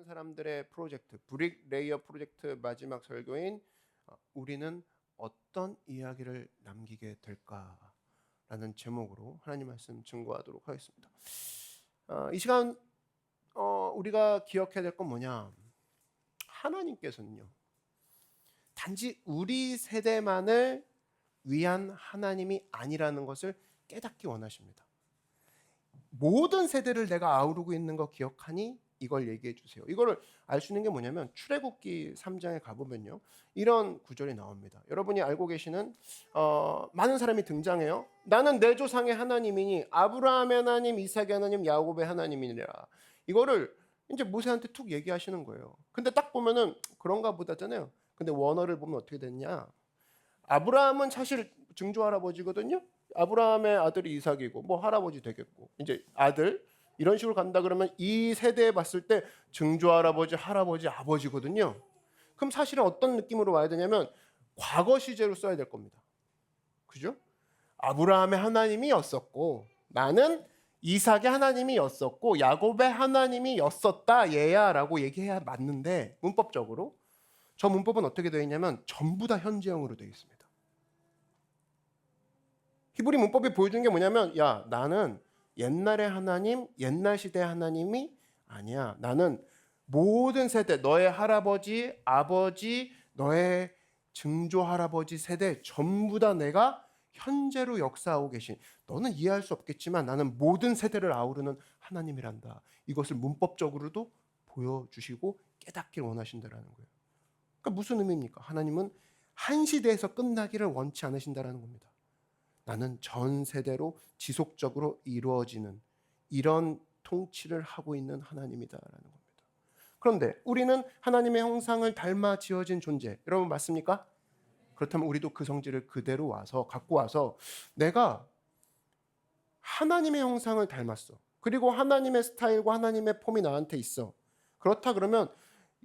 사람들의 프로젝트, 브릭 레이어 프로젝트 마지막 설교인 우리는 어떤 이야기를 남기게 될까라는 제목으로 하나님 말씀 증거하도록 하겠습니다. 이 시간 우리가 기억해야 될 건 뭐냐? 하나님께서는요, 단지 우리 세대만을 위한 하나님이 아니라는 것을 깨닫기 원하십니다. 모든 세대를 내가 아우르고 있는 거 기억하니? 이걸 얘기해 주세요. 이거를 알 수 있는 게 뭐냐면 출애굽기 3장에 가보면요, 이런 구절이 나옵니다. 여러분이 알고 계시는 많은 사람이 등장해요. 나는 내 조상의 하나님이니 아브라함의 하나님, 이삭의 하나님, 야곱의 하나님이니라. 이거를 이제 모세한테 툭 얘기하시는 거예요. 근데 딱 보면은 그런가 보다잖아요. 근데 원어를 보면 어떻게 됐냐? 아브라함은 사실 증조 할아버지거든요. 아브라함의 아들이 이삭이고 뭐 할아버지 되겠고 이제 아들 이런 식으로 간다 그러면 이 세대에 봤을 때 증조 할아버지, 할아버지, 아버지거든요. 그럼 사실은 어떤 느낌으로 와야 되냐면 과거 시제로 써야 될 겁니다. 그죠? 아브라함의 하나님이었었고 나는 이삭의 하나님이었었고 야곱의 하나님이었었다 얘야라고 얘기해야 맞는데 문법적으로 저 문법은 어떻게 되어 있냐면 전부 다 현재형으로 되어 있습니다. 히브리 문법이 보여주는 게 뭐냐면 야 나는 옛날의 하나님, 옛날 시대의 하나님이 아니야. 나는 모든 세대, 너의 할아버지, 아버지, 너의 증조 할아버지 세대 전부 다 내가 현재로 역사하고 계신, 너는 이해할 수 없겠지만 나는 모든 세대를 아우르는 하나님이란다. 이것을 문법적으로도 보여주시고 깨닫길 원하신다라는 거예요. 그러니까 무슨 의미입니까? 하나님은 한 시대에서 끝나기를 원치 않으신다라는 겁니다. 나는 전 세대로 지속적으로 이루어지는 이런 통치를 하고 있는 하나님이다라는 겁니다. 그런데 우리는 하나님의 형상을 닮아 지어진 존재, 여러분 맞습니까? 그렇다면 우리도 그 성질을 그대로 갖고 와서 내가 하나님의 형상을 닮았어. 그리고 하나님의 스타일과 하나님의 폼이 나한테 있어. 그렇다 그러면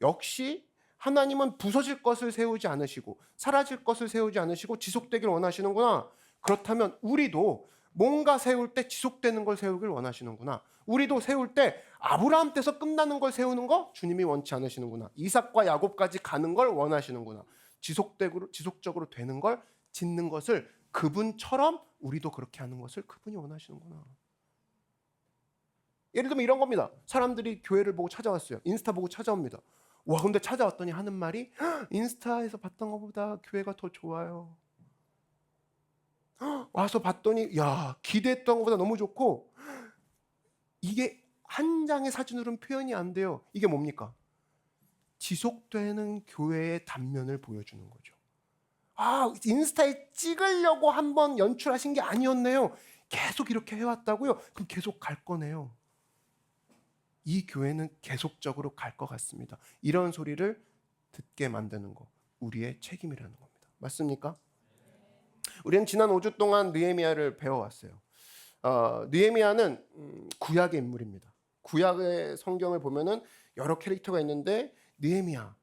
역시 하나님은 부서질 것을 세우지 않으시고 사라질 것을 세우지 않으시고 지속되길 원하시는구나. 그렇다면 우리도 뭔가 세울 때 지속되는 걸 세우길 원하시는구나. 우리도 세울 때 아브라함 때서 끝나는 걸 세우는 거 주님이 원치 않으시는구나. 이삭과 야곱까지 가는 걸 원하시는구나. 지속적으로 되는 걸 짓는 것을 그분처럼 우리도 그렇게 하는 것을 그분이 원하시는구나. 예를 들면 이런 겁니다. 사람들이 교회를 보고 찾아왔어요. 인스타 보고 찾아옵니다. 와 근데 찾아왔더니 하는 말이 인스타에서 봤던 것보다 교회가 더 좋아요. 와서 봤더니 야 기대했던 것보다 너무 좋고, 이게 한 장의 사진으로는 표현이 안 돼요. 이게 뭡니까? 지속되는 교회의 단면을 보여주는 거죠. 인스타에 찍으려고 한번 연출하신 게 아니었네요. 계속 이렇게 해왔다고요? 그럼 계속 갈 거네요. 이 교회는 계속적으로 갈 것 같습니다. 이런 소리를 듣게 만드는 거 우리의 책임이라는 겁니다. 맞습니까? 우리는 지난 5주 동안 느헤미야를 배워왔어요. 느헤미야는 구약의 인물입니다. 구약의 성경을 보면은 여러 캐릭터가 있는데 느헤미야,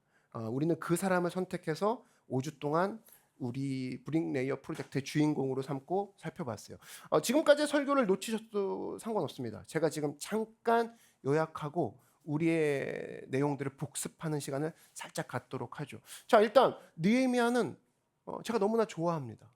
우리는 그 사람을 선택해서 5주 동안 우리 브링 레이어 프로젝트의 주인공으로 삼고 살펴봤어요. 지금까지의 설교를 놓치셔도 상관없습니다. 제가 지금 잠깐 요약하고 우리의 내용들을 복습하는 시간을 살짝 갖도록 하죠. 자, 일단 느헤미야는 제가 너무나 좋아합니다.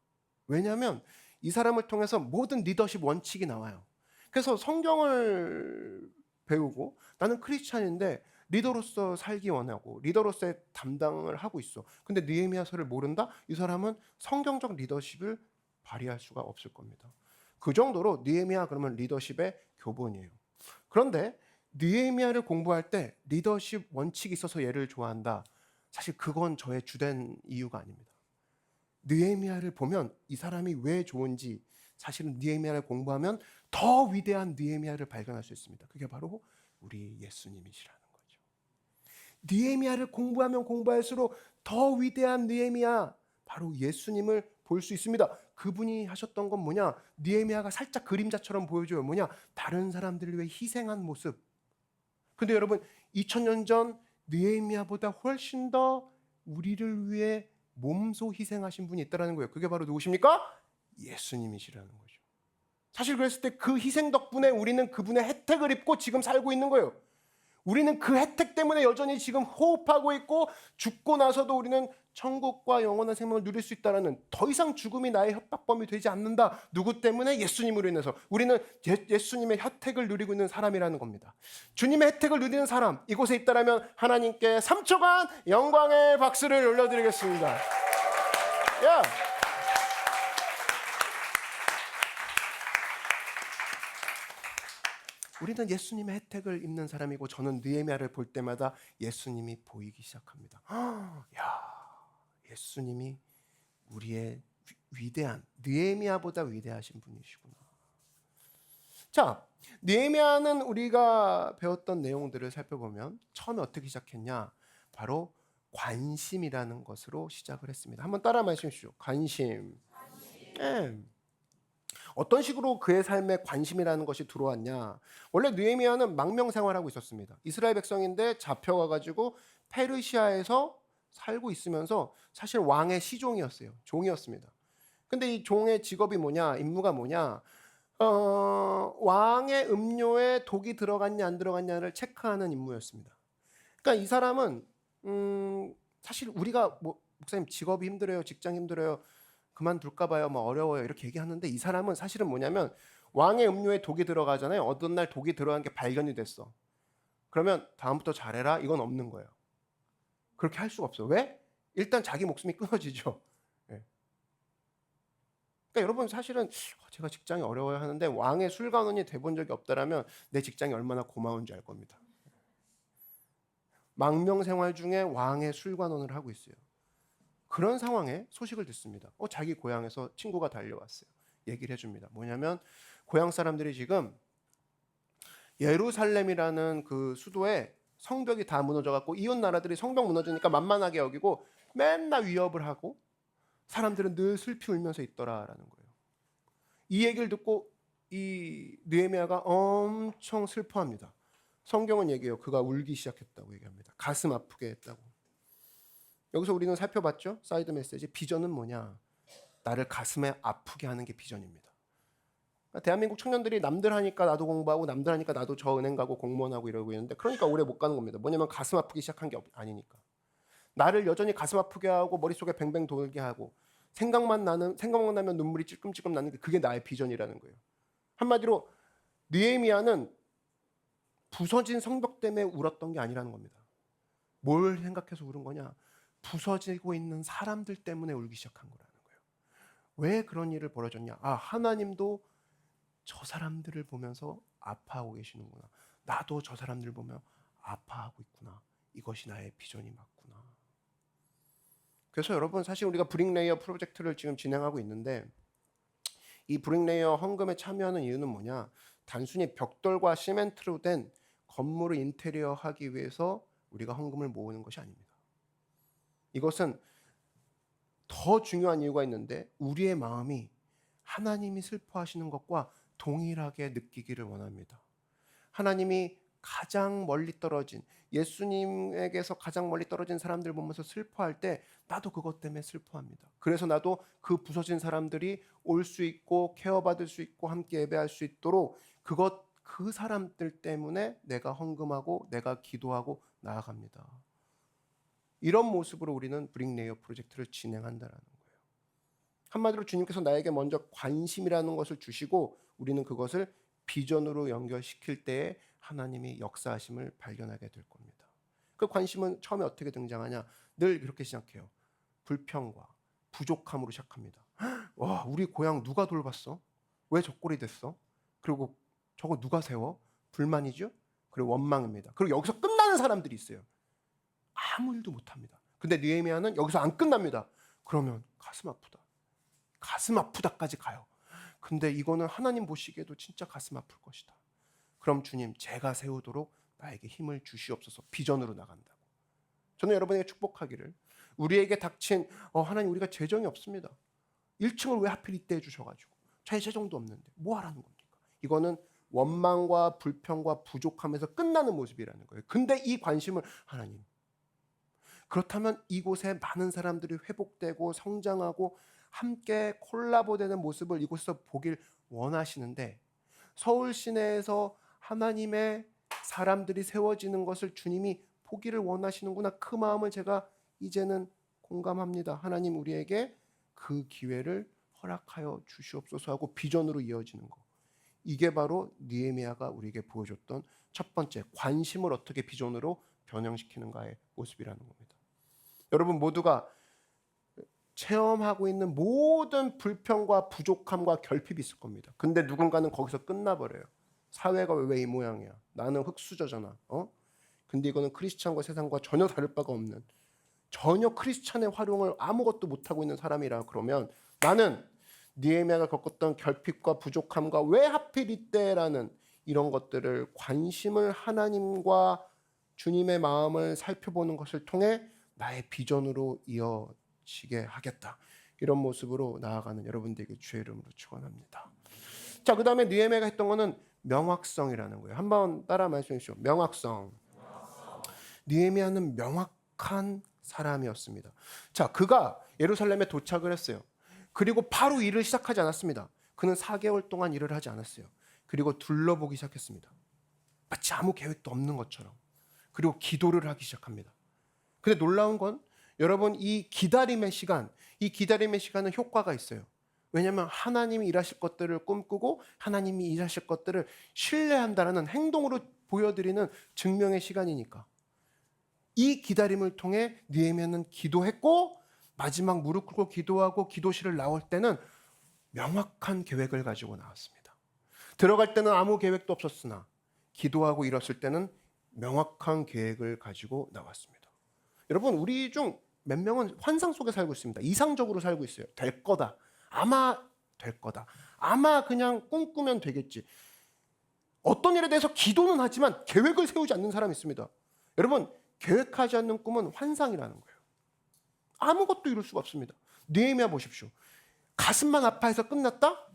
왜냐하면 이 사람을 통해서 모든 리더십 원칙이 나와요. 그래서 성경을 배우고 나는 크리스찬인데 리더로서 살기 원하고 리더로서의 담당을 하고 있어. 근데 느헤미야서를 모른다? 이 사람은 성경적 리더십을 발휘할 수가 없을 겁니다. 그 정도로 느헤미야 그러면 리더십의 교본이에요. 그런데 느헤미야를 공부할 때 리더십 원칙이 있어서 얘를 좋아한다. 사실 그건 저의 주된 이유가 아닙니다. 느헤미야를 보면 이 사람이 왜 좋은지 사실은 느헤미야를 공부하면 더 위대한 느헤미야를 발견할 수 있습니다. 그게 바로 우리 예수님이시라는 거죠. 느헤미야를 공부하면 공부할수록 더 위대한 느헤미야, 바로 예수님을 볼 수 있습니다. 그분이 하셨던 건 뭐냐? 느헤미야가 살짝 그림자처럼 보여줘요. 뭐냐? 다른 사람들을 위해 희생한 모습. 근데 여러분 2000년 전 느헤미야보다 훨씬 더 우리를 위해 몸소 희생하신 분이 있다는 거예요. 그게 바로 누구십니까? 예수님이시라는 거죠. 사실 그랬을 때 그 희생 덕분에 우리는 그분의 혜택을 입고 지금 살고 있는 거예요. 우리는 그 혜택 때문에 여전히 지금 호흡하고 있고 죽고 나서도 우리는 천국과 영원한 생명을 누릴 수 있다는 더 이상 죽음이 나의 협박범이 되지 않는다. 누구 때문에? 예수님으로 인해서. 우리는 예수님의 혜택을 누리고 있는 사람이라는 겁니다. 주님의 혜택을 누리는 사람 이곳에 있다라면 하나님께 3초간 영광의 박수를 올려드리겠습니다. 야! 우리는 예수님의 혜택을 입는 사람이고 저는 느헤미야를 볼 때마다 예수님이 보이기 시작합니다. 야, 예수님이 우리의 위대한 느헤미야보다 위대하신 분이시구나. 자, 느헤미야는 우리가 배웠던 내용들을 살펴보면 처음에 어떻게 시작했냐? 바로 관심이라는 것으로 시작을 했습니다. 한번 따라 말씀하십시오. 관심. 어떤 식으로 그의 삶에 관심이라는 것이 들어왔냐? 원래 느헤미야는 망명 생활하고 있었습니다. 이스라엘 백성인데 잡혀가가지고 페르시아에서 살고 있으면서 사실 왕의 시종이었어요. 종이었습니다. 근데 이 종의 직업이 뭐냐? 임무가 뭐냐? 왕의 음료에 독이 들어갔냐 안 들어갔냐를 체크하는 임무였습니다. 그러니까 이 사람은 사실 우리가 목사님 직업이 힘들어요, 직장 힘들어요, 그만둘까 봐요, 뭐 어려워요 이렇게 얘기하는데 이 사람은 사실은 뭐냐면 왕의 음료에 독이 들어가잖아요. 어떤 날 독이 들어간 게 발견이 됐어. 그러면 다음부터 잘해라 이건 없는 거예요. 그렇게 할 수가 없어. 왜? 일단 자기 목숨이 끊어지죠. 네. 그러니까 여러분 사실은 제가 직장이 어려워요 하는데 왕의 술관원이 돼본 적이 없다라면 내 직장이 얼마나 고마운지 알 겁니다. 망명 생활 중에 왕의 술관원을 하고 있어요. 그런 상황에 소식을 듣습니다. 자기 고향에서 친구가 달려왔어요. 얘기를 해줍니다. 뭐냐면 고향 사람들이 지금 예루살렘이라는 그 수도에 성벽이 다 무너져갖고 이웃 나라들이 성벽 무너지니까 만만하게 여기고 맨날 위협을 하고 사람들은 늘 슬피 울면서 있더라라는 거예요. 이 얘기를 듣고 이 느헤미야가 엄청 슬퍼합니다. 성경은 얘기해요. 그가 울기 시작했다고 얘기합니다. 가슴 아프게 했다고. 여기서 우리는 살펴봤죠? 사이드 메시지. 비전은 뭐냐? 나를 가슴에 아프게 하는 게 비전입니다. 그러니까 대한민국 청년들이 남들 하니까 나도 공부하고 남들 하니까 나도 저 은행 가고 공무원하고 이러고 있는데 그러니까 오래 못 가는 겁니다. 뭐냐면 가슴 아프기 시작한 게 아니니까. 나를 여전히 가슴 아프게 하고 머릿속에 뱅뱅 돌게 하고 생각만 나면 눈물이 찔끔찔끔 나는 게 그게 나의 비전이라는 거예요. 한마디로 느헤미야는 부서진 성벽 때문에 울었던 게 아니라는 겁니다. 뭘 생각해서 울은 거냐? 부서지고 있는 사람들 때문에 울기 시작한 거라는 거예요. 왜 그런 일을 벌어졌냐? 하나님도 저 사람들을 보면서 아파하고 계시는구나. 나도 저 사람들을 보며 아파하고 있구나. 이것이 나의 비전이 맞구나. 그래서 여러분 사실 우리가 브릭레이어 프로젝트를 지금 진행하고 있는데 이 브릭레이어 헌금에 참여하는 이유는 뭐냐? 단순히 벽돌과 시멘트로 된 건물을 인테리어 하기 위해서 우리가 헌금을 모으는 것이 아닙니다. 이것은 더 중요한 이유가 있는데 우리의 마음이 하나님이 슬퍼하시는 것과 동일하게 느끼기를 원합니다. 하나님이 가장 멀리 떨어진 예수님에게서 가장 멀리 떨어진 사람들 보면서 슬퍼할 때 나도 그것 때문에 슬퍼합니다. 그래서 나도 그 부서진 사람들이 올 수 있고 케어받을 수 있고 함께 예배할 수 있도록 그 사람들 때문에 내가 헌금하고 내가 기도하고 나아갑니다. 이런 모습으로 우리는 브릭레이어 프로젝트를 진행한다라는 거예요. 한마디로 주님께서 나에게 먼저 관심이라는 것을 주시고 우리는 그것을 비전으로 연결시킬 때에 하나님이 역사하심을 발견하게 될 겁니다. 그 관심은 처음에 어떻게 등장하냐? 늘 이렇게 시작해요. 불평과 부족함으로 시작합니다. 와, 우리 고향 누가 돌봤어? 왜 저 꼴이 됐어? 그리고 저거 누가 세워? 불만이죠? 그리고 원망입니다. 그리고 여기서 끝나는 사람들이 있어요. 아무 일도 못합니다. 근데 느헤미야는 여기서 안 끝납니다. 그러면 가슴 아프다. 가슴 아프다까지 가요. 근데 이거는 하나님 보시기에도 진짜 가슴 아플 것이다. 그럼 주님 제가 세우도록 나에게 힘을 주시옵소서. 비전으로 나간다고. 저는 여러분에게 축복하기를 우리에게 닥친 하나님 우리가 재정이 없습니다. 1층을 왜 하필 이때 해주셔가지고 자기 재정도 없는데 뭐 하라는 겁니까? 이거는 원망과 불평과 부족함에서 끝나는 모습이라는 거예요. 근데 이 관심을 하나님 그렇다면 이곳에 많은 사람들이 회복되고 성장하고 함께 콜라보되는 모습을 이곳에서 보길 원하시는데 서울 시내에서 하나님의 사람들이 세워지는 것을 주님이 포기를 원하시는구나. 그 마음을 제가 이제는 공감합니다. 하나님 우리에게 그 기회를 허락하여 주시옵소서 하고 비전으로 이어지는 거. 이게 바로 느헤미야가 우리에게 보여줬던 첫 번째, 관심을 어떻게 비전으로 변형시키는가의 모습이라는 겁니다. 여러분 모두가 체험하고 있는 모든 불평과 부족함과 결핍이 있을 겁니다. 근데 누군가는 거기서 끝나버려요. 사회가 왜 이 모양이야? 나는 흙수저잖아. 근데 이거는 크리스찬과 세상과 전혀 다를 바가 없는, 전혀 크리스찬의 활용을 아무것도 못하고 있는 사람이라 그러면, 나는 느헤미야가 겪었던 결핍과 부족함과 왜 하필 이때라는 이런 것들을, 관심을 하나님과 주님의 마음을 살펴보는 것을 통해 나의 비전으로 이어지게 하겠다. 이런 모습으로 나아가는 여러분들에게 주의 이름으로 축원합니다. 자, 그 다음에 느헤미야가 했던 거는 명확성이라는 거예요. 한번 따라 말씀해 주시죠. 명확성. 느헤미야는 명확한 사람이었습니다. 자, 그가 예루살렘에 도착을 했어요. 그리고 바로 일을 시작하지 않았습니다. 그는 4개월 동안 일을 하지 않았어요. 그리고 둘러보기 시작했습니다. 마치 아무 계획도 없는 것처럼. 그리고 기도를 하기 시작합니다. 근데 놀라운 건 여러분, 이 기다림의 시간은 효과가 있어요. 왜냐하면 하나님이 일하실 것들을 꿈꾸고 하나님이 일하실 것들을 신뢰한다는 행동으로 보여드리는 증명의 시간이니까. 이 기다림을 통해 느헤미야는 기도했고, 마지막 무릎 꿇고 기도하고 기도실을 나올 때는 명확한 계획을 가지고 나왔습니다. 들어갈 때는 아무 계획도 없었으나 기도하고 일었을 때는 명확한 계획을 가지고 나왔습니다. 여러분, 우리 중 몇 명은 환상 속에 살고 있습니다. 이상적으로 살고 있어요. 될 거다. 아마 될 거다. 아마 그냥 꿈꾸면 되겠지. 어떤 일에 대해서 기도는 하지만 계획을 세우지 않는 사람이 있습니다. 여러분, 계획하지 않는 꿈은 환상이라는 거예요. 아무것도 이룰 수가 없습니다. 느헤미야 보십시오. 가슴만 아파해서 끝났다?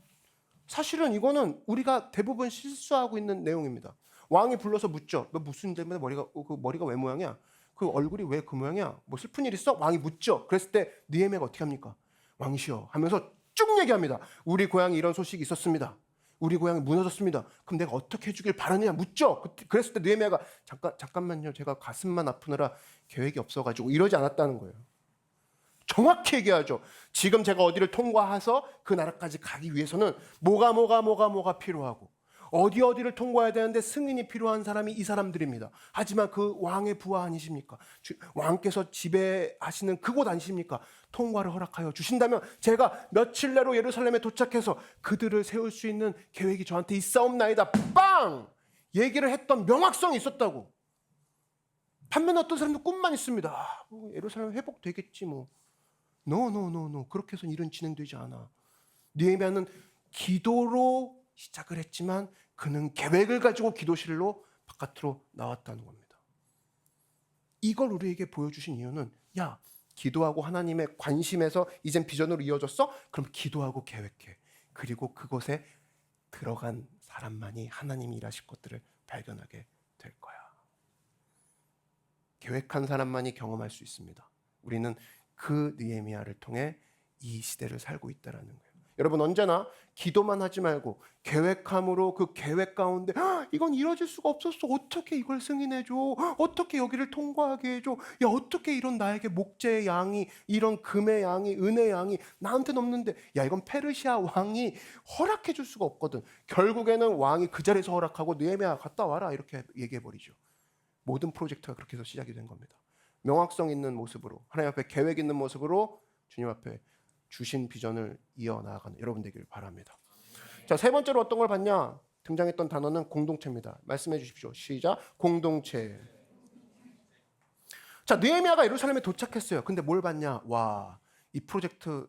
사실은 이거는 우리가 대부분 실수하고 있는 내용입니다. 왕이 불러서 묻죠. 너 무슨 일 때문에 머리가 왜 모양이야? 그 얼굴이 왜 그 모양이야? 뭐 슬픈 일 있어? 왕이 묻죠. 그랬을 때 느헤미야가 어떻게 합니까? 왕이시여 하면서 쭉 얘기합니다. 우리 고향에 이런 소식이 있었습니다. 우리 고향이 무너졌습니다. 그럼 내가 어떻게 해주길 바라느냐 묻죠. 그랬을 때 느헤미야가 잠깐만요. 제가 가슴만 아프느라 계획이 없어가지고 이러지 않았다는 거예요. 정확히 얘기하죠. 지금 제가 어디를 통과해서 그 나라까지 가기 위해서는 뭐가 필요하고 어디를 통과해야 되는데 승인이 필요한 사람이 이 사람들입니다. 하지만 그 왕의 부하 아니십니까? 왕께서 지배하시는 그곳 아니십니까? 통과를 허락하여 주신다면 제가 며칠 내로 예루살렘에 도착해서 그들을 세울 수 있는 계획이 저한테 있사옵나이다. 빵! 얘기를 했던 명확성이 있었다고. 반면에 어떤 사람도 꿈만 있습니다. 예루살렘 회복되겠지 뭐. No. 그렇게 해서는 일은 진행되지 않아. 느헤미야는 기도로 시작을 했지만 그는 계획을 가지고 기도실로 바깥으로 나왔다는 겁니다. 이걸 우리에게 보여주신 이유는, 야, 기도하고 하나님의 관심에서 이젠 비전으로 이어졌어? 그럼 기도하고 계획해. 그리고 그곳에 들어간 사람만이 하나님이 일하실 것들을 발견하게 될 거야. 계획한 사람만이 경험할 수 있습니다. 우리는 그 느헤미야를 통해 이 시대를 살고 있다는 거예요. 여러분, 언제나 기도만 하지 말고 계획함으로 그 계획 가운데 이건 이루어질 수가 없었어. 어떻게 이걸 승인해줘? 어떻게 여기를 통과하게 해줘? 야, 어떻게 이런 나에게 목재의 양이, 이런 금의 양이, 은혜의 양이 나한테는 없는데, 야, 이건 페르시아 왕이 허락해 줄 수가 없거든. 결국에는 왕이 그 자리에서 허락하고 느헤미야 갔다 와라 이렇게 얘기해버리죠. 모든 프로젝트가 그렇게 해서 시작이 된 겁니다. 명확성 있는 모습으로, 하나님 앞에 계획 있는 모습으로 주님 앞에 주신 비전을 이어나가는 여러분 되길 바랍니다. 자, 세 번째로 어떤 걸 봤냐? 등장했던 단어는 공동체입니다. 말씀해 주십시오. 시작. 공동체. 자, 느헤미야가 예루살렘에 도착했어요. 근데 뭘 봤냐? 와, 이 프로젝트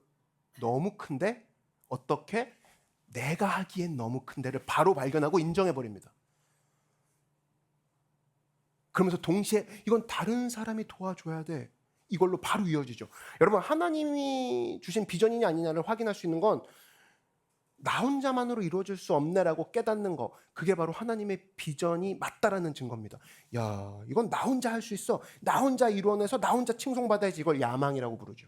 너무 큰데? 어떻게? 내가 하기엔 너무 큰데를 바로 발견하고 인정해 버립니다. 그러면서 동시에 이건 다른 사람이 도와줘야 돼. 이걸로 바로 이어지죠. 여러분, 하나님이 주신 비전이냐 아니냐를 확인할 수 있는 건 나 혼자만으로 이루어질 수 없네라고 깨닫는 거, 그게 바로 하나님의 비전이 맞다라는 증거입니다. 야, 이건 나 혼자 할 수 있어. 나 혼자 이루어내서 나 혼자 칭송받아야지. 이걸 야망이라고 부르죠.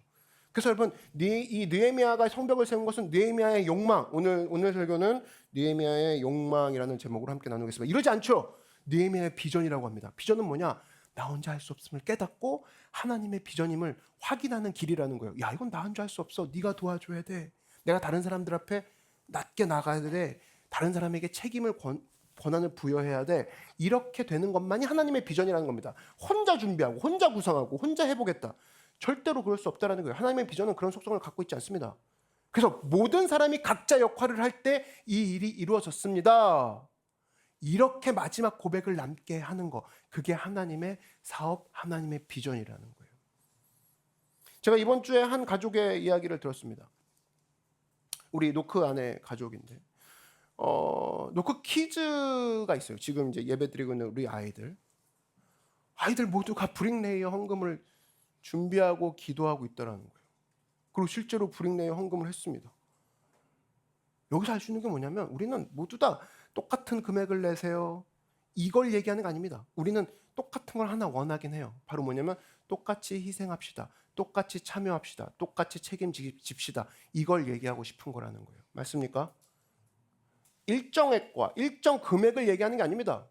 그래서 여러분, 이 느헤미야가 성벽을 세운 것은 느헤미야의 욕망. 오늘 설교는 느헤미야의 욕망이라는 제목으로 함께 나누겠습니다. 이러지 않죠. 느헤미야의 비전이라고 합니다. 비전은 뭐냐? 나 혼자 할 수 없음을 깨닫고 하나님의 비전임을 확인하는 길이라는 거예요. 야, 이건 나 혼자 할 수 없어. 네가 도와줘야 돼. 내가 다른 사람들 앞에 낮게 나가야 돼. 다른 사람에게 책임을 권한을 부여해야 돼. 이렇게 되는 것만이 하나님의 비전이라는 겁니다. 혼자 준비하고 혼자 구상하고 혼자 해보겠다. 절대로 그럴 수 없다는 거예요. 하나님의 비전은 그런 속성을 갖고 있지 않습니다. 그래서 모든 사람이 각자 역할을 할 때 이 일이 이루어졌습니다. 이렇게 마지막 고백을 남게 하는 거, 그게 하나님의 사업, 하나님의 비전이라는 거예요. 제가 이번 주에 한 가족의 이야기를 들었습니다. 우리 노크 아내 가족인데 노크 키즈가 있어요. 지금 이제 예배드리고 있는 우리 아이들 모두가 브릭레이어 헌금을 준비하고 기도하고 있다라는 거예요. 그리고 실제로 브릭레이어 헌금을 했습니다. 여기서 알 수 있는 게 뭐냐면 우리는 모두 다 똑같은 금액을 내세요. 이걸 얘기하는 거 아닙니다. 우리는 똑같은 걸 하나 원하긴 해요. 바로 뭐냐면 똑같이 희생합시다. 똑같이 참여합시다. 똑같이 책임집시다. 이걸 얘기하고 싶은 거라는 거예요. 맞습니까? 일정액과 일정 금액을 얘기하는 게 아닙니다.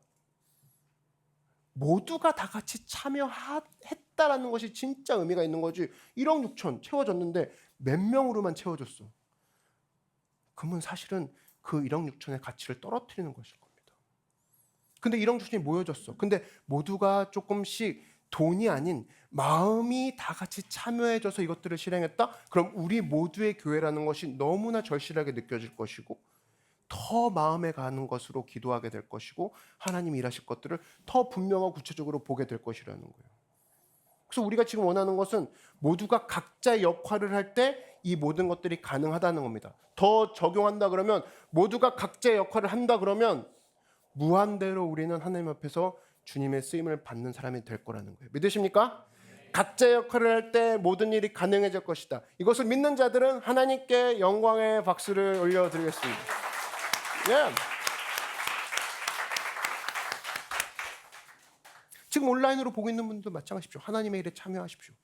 모두가 다 같이 참여했다라는 것이 진짜 의미가 있는 거지. 1억 6천 채워졌는데 몇 명으로만 채워졌어. 그러면 사실은 그 1억 6천의 가치를 떨어뜨리는 것일 겁니다. 근데 1억 6천이 모여졌어. 근데 모두가 조금씩 돈이 아닌 마음이 다 같이 참여해줘서 이것들을 실행했다? 그럼 우리 모두의 교회라는 것이 너무나 절실하게 느껴질 것이고 더 마음에 가는 것으로 기도하게 될 것이고 하나님이 일하실 것들을 더 분명하고 구체적으로 보게 될 것이라는 거예요. 그래서 우리가 지금 원하는 것은 모두가 각자의 역할을 할 때 이 모든 것들이 가능하다는 겁니다. 더 적용한다 그러면 모두가 각자의 역할을 한다 그러면 무한대로 우리는 하나님 앞에서 주님의 쓰임을 받는 사람이 될 거라는 거예요. 믿으십니까? 각자의 역할을 할 때 모든 일이 가능해질 것이다. 이것을 믿는 자들은 하나님께 영광의 박수를 올려드리겠습니다. 예. 지금 온라인으로 보고 있는 분들도 마찬가지십시오. 하나님의 일에 참여하십시오.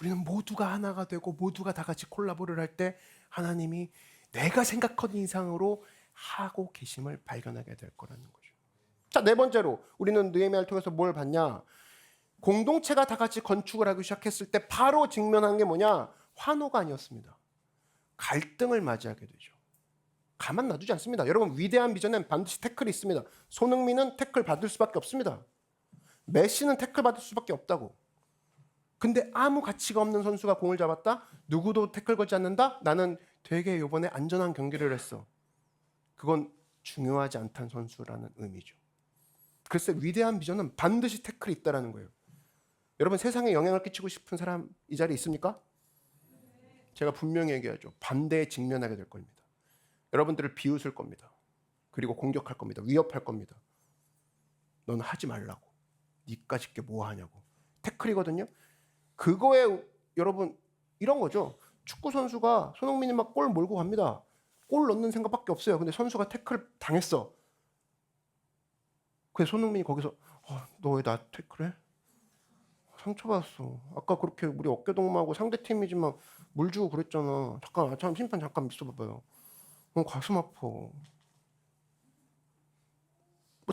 우리는 모두가 하나가 되고 모두가 다 같이 콜라보를 할 때 하나님이 내가 생각하는 이상으로 하고 계심을 발견하게 될 거라는 거죠. 자, 네 번째로 우리는 느헤미야를 통해서 뭘 봤냐? 공동체가 다 같이 건축을 하기 시작했을 때 바로 직면한 게 뭐냐? 환호가 아니었습니다. 갈등을 맞이하게 되죠. 가만 놔두지 않습니다. 여러분, 위대한 비전엔 반드시 태클이 있습니다. 손흥민은 태클 받을 수밖에 없습니다. 메시는 태클 받을 수밖에 없다고. 근데 아무 가치가 없는 선수가 공을 잡았다? 누구도 태클 걸지 않는다? 나는 되게 이번에 안전한 경기를 했어. 그건 중요하지 않다는 선수라는 의미죠. 글쎄, 위대한 비전은 반드시 태클이 있다는 거예요. 여러분, 세상에 영향을 끼치고 싶은 사람 이 자리에 있습니까? 제가 분명히 얘기하죠. 반대에 직면하게 될 겁니다. 여러분들을 비웃을 겁니다. 그리고 공격할 겁니다. 위협할 겁니다. 넌 하지 말라고. 니까짓 게 뭐 하냐고. 태클이거든요. 그거에 여러분 이런 거죠. 축구 선수가 손흥민이 막 골 몰고 갑니다. 골 넣는 생각밖에 없어요. 근데 선수가 태클 당했어. 그래서 손흥민이 거기서 너 왜 나 태클해? 상처받았어. 아까 그렇게 우리 어깨동무하고 상대팀이지만 물 주고 그랬잖아. 잠깐 심판 잠깐 있어봐봐요. 가슴 아파. 뭐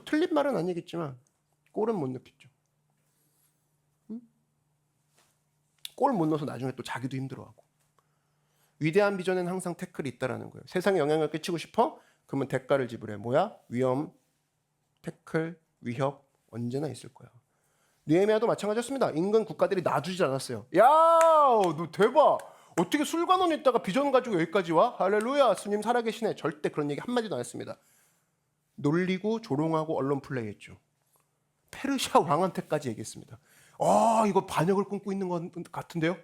틀린 말은 아니겠지만 골은 못 넣겠죠. 응? 골 못 넣어서 나중에 또 자기도 힘들어하고. 위대한 비전에는 항상 태클이 있다라는 거예요. 세상에 영향을 끼치고 싶어? 그러면 대가를 지불해. 뭐야? 위험, 태클, 위협 언제나 있을 거야. 느헤미야도 마찬가지였습니다. 인근 국가들이 놔두지 않았어요. 야, 너 대박! 어떻게 술관원에 있다가 비전 가지고 여기까지 와? 할렐루야, 주님 살아계시네. 절대 그런 얘기 한마디도 안 했습니다. 놀리고 조롱하고 언론 플레이했죠. 페르시아 왕한테까지 얘기했습니다. 이거 반역을 꿈꾸고 있는 것 같은데요?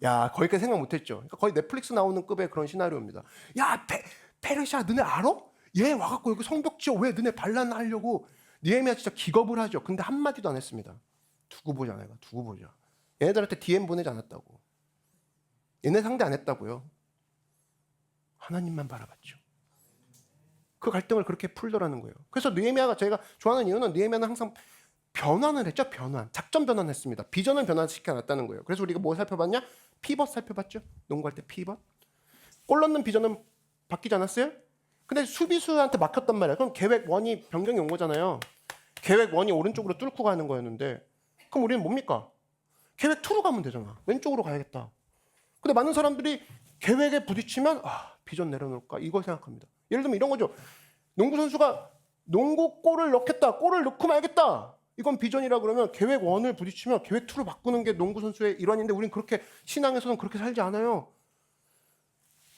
야, 거기까지 생각 못했죠. 그러니까 거의 넷플릭스 나오는 급의 그런 시나리오입니다. 야, 페르시아 너네 알아? 얘 와갖고 여기 성벽 지어 왜 너네 반란하려고. 느헤미야 진짜 기겁을 하죠. 근데 한마디도 안 했습니다. 두고 보자 내가. 두고 보자. 얘네들한테 DM 보내지 않았다고. 얘네 상대 안 했다고요. 하나님만 바라봤죠. 그 갈등을 그렇게 풀더라는 거예요. 그래서 느헤미야가 제가 좋아하는 이유는 느헤미야는 항상 변환을 했죠. 작전 변환했습니다. 비전을 변환시켜놨다는 거예요. 그래서 우리가 뭐 살펴봤냐? 피벗 살펴봤죠. 농구할 때 피벗. 골 넣는 비전은 바뀌지 않았어요? 근데 수비수한테 막혔단 말이야. 그럼 계획 1이 변경이 온 거잖아요. 계획 1이 오른쪽으로 뚫고 가는 거였는데 그럼 우리는 뭡니까? 계획 2로 가면 되잖아. 왼쪽으로 가야겠다. 근데 많은 사람들이 계획에 부딪히면 비전 내려놓을까 이걸 생각합니다. 예를 들면 이런 거죠. 농구 선수가 농구 골을 넣겠다. 골을 넣고 말겠다. 이건 비전이라 그러면 계획 1을 부딪히면 계획 2로 바꾸는 게 농구 선수의 일환인데 우리는 그렇게 신앙에서는 그렇게 살지 않아요.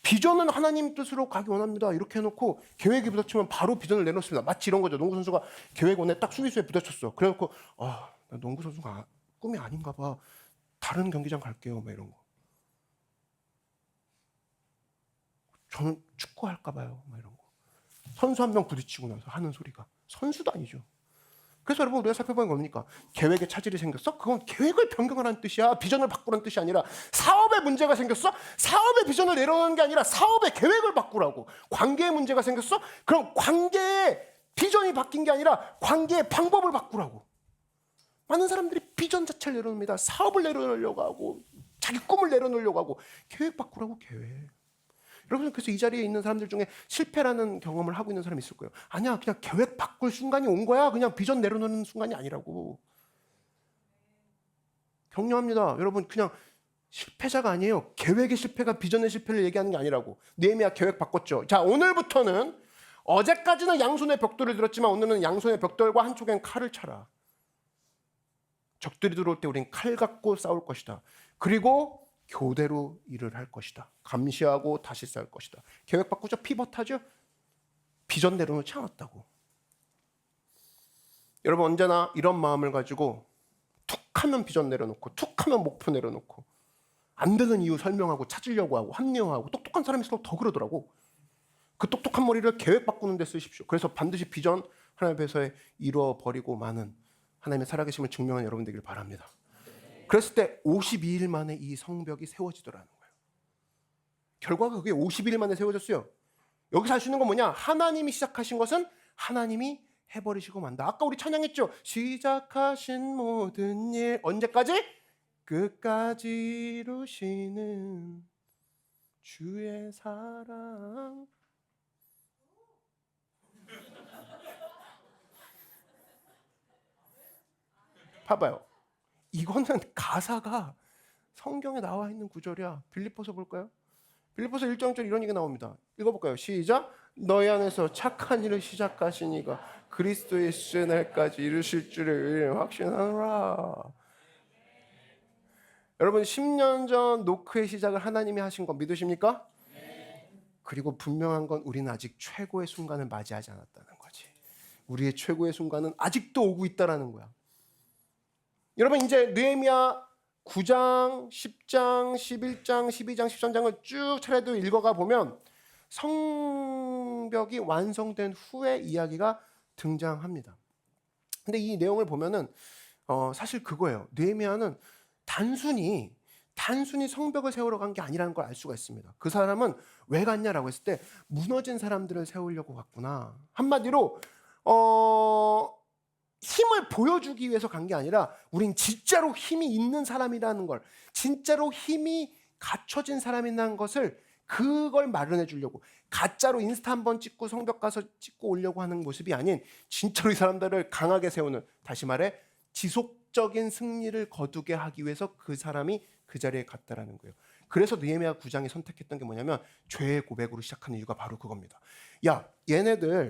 비전은 하나님 뜻으로 가기 원합니다. 이렇게 해놓고 계획이 부딪히면 바로 비전을 내놓습니다. 마치 이런 거죠. 농구 선수가 계획 1에 딱 수비수에 부딪혔어. 그래놓고 나 농구 선수가 꿈이 아닌가 봐. 다른 경기장 갈게요. 막 이런 거. 저는 축구 할까 봐요. 막 이런 거. 선수 한 명 부딪히고 나서 하는 소리가 선수도 아니죠. 그래서 여러분 우리가 살펴보는 겁니까? 계획에 차질이 생겼어? 그건 계획을 변경하라는 뜻이야. 비전을 바꾸라는 뜻이 아니라 사업에 문제가 생겼어? 사업의 비전을 내려놓는 게 아니라 사업의 계획을 바꾸라고. 관계에 문제가 생겼어? 그럼 관계의 비전이 바뀐 게 아니라 관계의 방법을 바꾸라고. 많은 사람들이 비전 자체를 내려놓습니다. 사업을 내려놓으려고 하고 자기 꿈을 내려놓으려고 하고 계획 바꾸라고 계획. 여러분 그래서 이 자리에 있는 사람들 중에 실패라는 경험을 하고 있는 사람이 있을 거예요. 아니야 그냥 계획 바꿀 순간이 온 거야. 그냥 비전 내려놓는 순간이 아니라고. 격려합니다. 여러분 그냥 실패자가 아니에요. 계획의 실패가 비전의 실패를 얘기하는 게 아니라고. 느헤미야 계획 바꿨죠. 자 오늘부터는 어제까지는 양손에 벽돌을 들었지만 오늘은 양손에 벽돌과 한쪽엔 칼을 차라. 적들이 들어올 때 우린 칼 갖고 싸울 것이다. 그리고 교대로 일을 할 것이다. 감시하고 다시 싸울 것이다. 계획 바꾸죠. 피벗하죠. 비전 내려놓지 않았다고. 여러분 언제나 이런 마음을 가지고 툭하면 비전 내려놓고 툭하면 목표 내려놓고 안 되는 이유 설명하고 찾으려고 하고 합리화하고 똑똑한 사람일수록 더 그러더라고. 그 똑똑한 머리를 계획 바꾸는 데 쓰십시오. 그래서 반드시 비전 하나님 앞에서 이루어버리고 마는 하나님의 살아계심을 증명하는 여러분 되기를 바랍니다. 그랬을 때 52일 만에 이 성벽이 세워지더라는 거예요. 결과가 그게 52일 만에 세워졌어요. 여기서 알 수 있는 건 뭐냐? 하나님이 시작하신 것은 하나님이 해버리시고 만다. 아까 우리 찬양했죠? 시작하신 모든 일 언제까지? 끝까지 이루시는 주의 사랑. 봐봐요. 이거는 가사가 성경에 나와 있는 구절이야. 빌립보서 볼까요? 빌립보서 1장 이런 얘기가 나옵니다. 읽어볼까요? 시작. 너희 안에서 착한 일을 시작하신 이가 그리스도 예수의 날까지 이루실 줄을 확신하노라. 여러분 10년 전 노크의 시작을 하나님이 하신 거 믿으십니까? 그리고 분명한 건 우리는 아직 최고의 순간을 맞이하지 않았다는 거지. 우리의 최고의 순간은 아직도 오고 있다라는 거야. 여러분 이제 느헤미야 9장, 10장, 11장, 12장, 13장을 쭉 차례도 읽어가 보면 성벽이 완성된 후의 이야기가 등장합니다. 근데 이 내용을 보면은 사실 그거예요. 느헤미야는 단순히 성벽을 세우러 간 게 아니라는 걸 알 수가 있습니다. 그 사람은 왜 갔냐라고 했을 때 무너진 사람들을 세우려고 갔구나. 한마디로 힘을 보여주기 위해서 간 게 아니라 우린 진짜로 힘이 있는 사람이라는 걸, 진짜로 힘이 갖춰진 사람이라는 것을 그걸 마련해 주려고, 가짜로 인스타 한번 찍고 성벽 가서 찍고 오려고 하는 모습이 아닌 진짜로 이 사람들을 강하게 세우는, 다시 말해 지속적인 승리를 거두게 하기 위해서 그 사람이 그 자리에 갔다라는 거예요. 그래서 느헤미야 9장이 선택했던 게 뭐냐면 죄의 고백으로 시작하는 이유가 바로 그겁니다. 야, 얘네들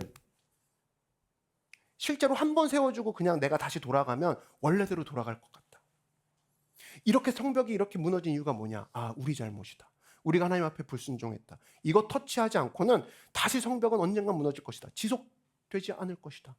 실제로 한 번 세워주고 그냥 내가 다시 돌아가면 원래대로 돌아갈 것 같다. 이렇게 성벽이 이렇게 무너진 이유가 뭐냐? 우리 잘못이다. 우리가 하나님 앞에 불순종했다. 이거 터치하지 않고는 다시 성벽은 언젠가 무너질 것이다. 지속되지 않을 것이다.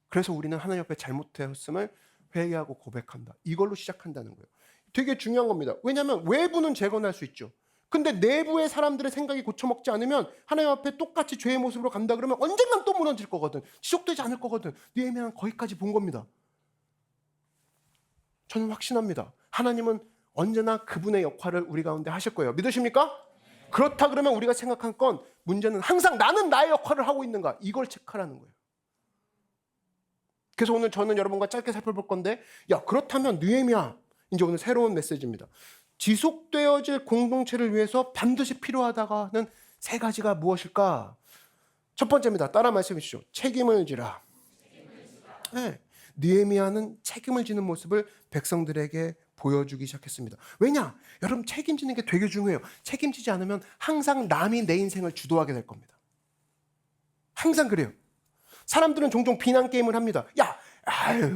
그래서 우리는 하나님 앞에 잘못되었음을 회개하고 고백한다. 이걸로 시작한다는 거예요. 되게 중요한 겁니다. 왜냐하면 외부는 재건할 수 있죠. 근데 내부의 사람들의 생각이 고쳐먹지 않으면 하나님 앞에 똑같이 죄의 모습으로 간다 그러면 언젠간 또 무너질 거거든. 지속되지 않을 거거든. 느헤미야는 거기까지 본 겁니다. 저는 확신합니다. 하나님은 언제나 그분의 역할을 우리 가운데 하실 거예요. 믿으십니까? 그렇다 그러면 우리가 생각한 건 문제는 항상 나는 나의 역할을 하고 있는가, 이걸 체크하라는 거예요. 그래서 오늘 저는 여러분과 짧게 살펴볼 건데, 그렇다면 느헤미야, 이제 오늘 새로운 메시지입니다. 지속되어질 공동체를 위해서 반드시 필요하다가는 세 가지가 무엇일까? 첫 번째입니다. 따라 말씀해 주시죠. 책임을 지라. 네. 느헤미야는 책임을 지는 모습을 백성들에게 보여주기 시작했습니다. 왜냐? 여러분 책임지는 게 되게 중요해요. 책임지지 않으면 항상 남이 내 인생을 주도하게 될 겁니다. 항상 그래요. 사람들은 종종 비난 게임을 합니다. 야,